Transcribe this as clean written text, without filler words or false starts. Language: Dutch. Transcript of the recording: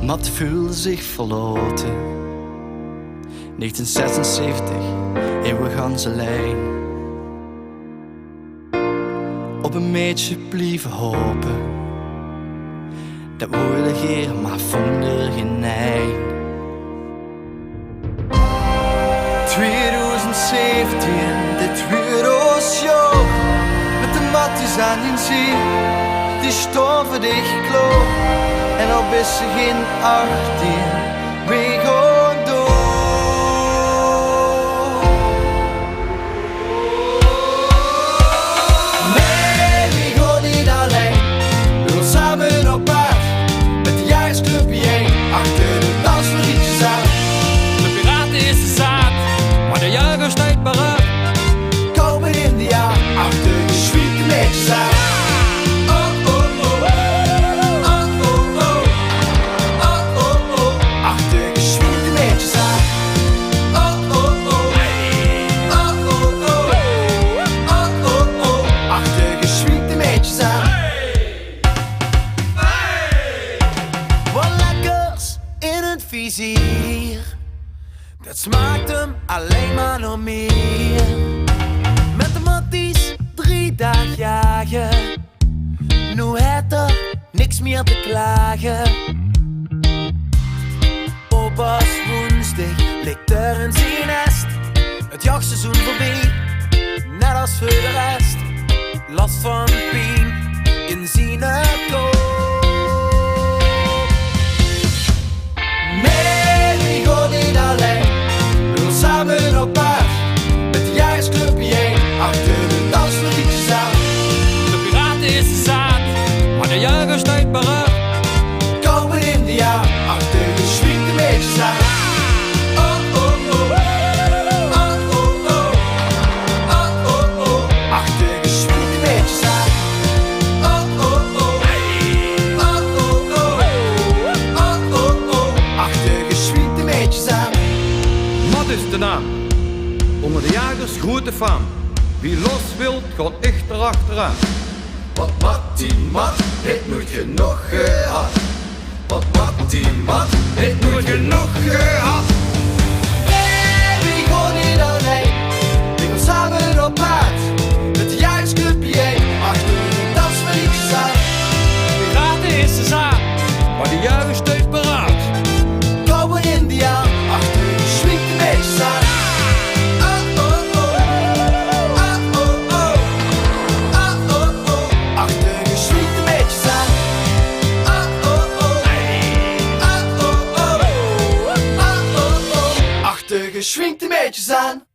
Mat voelde zich verloten. 1976, eeuwig ganse lijn. Op een meisje blijven hopen. Dat wilde geer, maar vond er geen eind. 2017, dit weer ons jaar. Met de matjes aan je zee, die stoffen dicht kloot. En al is ze geen 18, we gaan door. Nee, we gaan niet alleen, we gaan samen op pad. Met de jaarsclub bijeen, achter de dans voor liedjes aan. De piraten is de zaad, maar de juichers niet paraat. Komen in de jaar, achter de zwiete meisjes aan. Dat smaakt hem alleen maar nog meer. Met de matties 3 dagen jagen. Nu het er niks meer te klagen. Opa's woensdag ligt er in zijn nest. Het jachtseizoen voorbij, net als voor de rest. Last van pijn in zijn kop. Samen op pad, met de jaarsclub bijeen, achter de dans voor liedjes aan. De piraten is de zaad, maar de juichers niet paraat. Komen in de jaar, achter de zwiete meisjes aan. Oh oh oh, oh oh oh, oh oh oh, achter de zwiete meisjes aan. Oh oh oh, oh oh oh, oh oh oh, achter de zwiete meisjes aan. Mat is de naam, onder de jagers grote faam. Wie los wilt, gaat echt erachteraan. Wat mat die mat, heeft nooit genoeg gehad. Wat mat die mat, heeft nooit genoeg gehad. Nee, we gaan niet alleen, we gaan samen op pad. Met de jaarsclub bijeen, achter de dans van liedjes aan. De piraten is de zaad, maar de juichers niet paraat. Komen in de jaar, achter de zwiete meisjes aan. Oh oh oh, oh oh oh, oh oh oh, achter de zwiete meisjes aan. Oh oh oh, oh oh oh, oh oh oh, achter geschwinkte meisjes aan.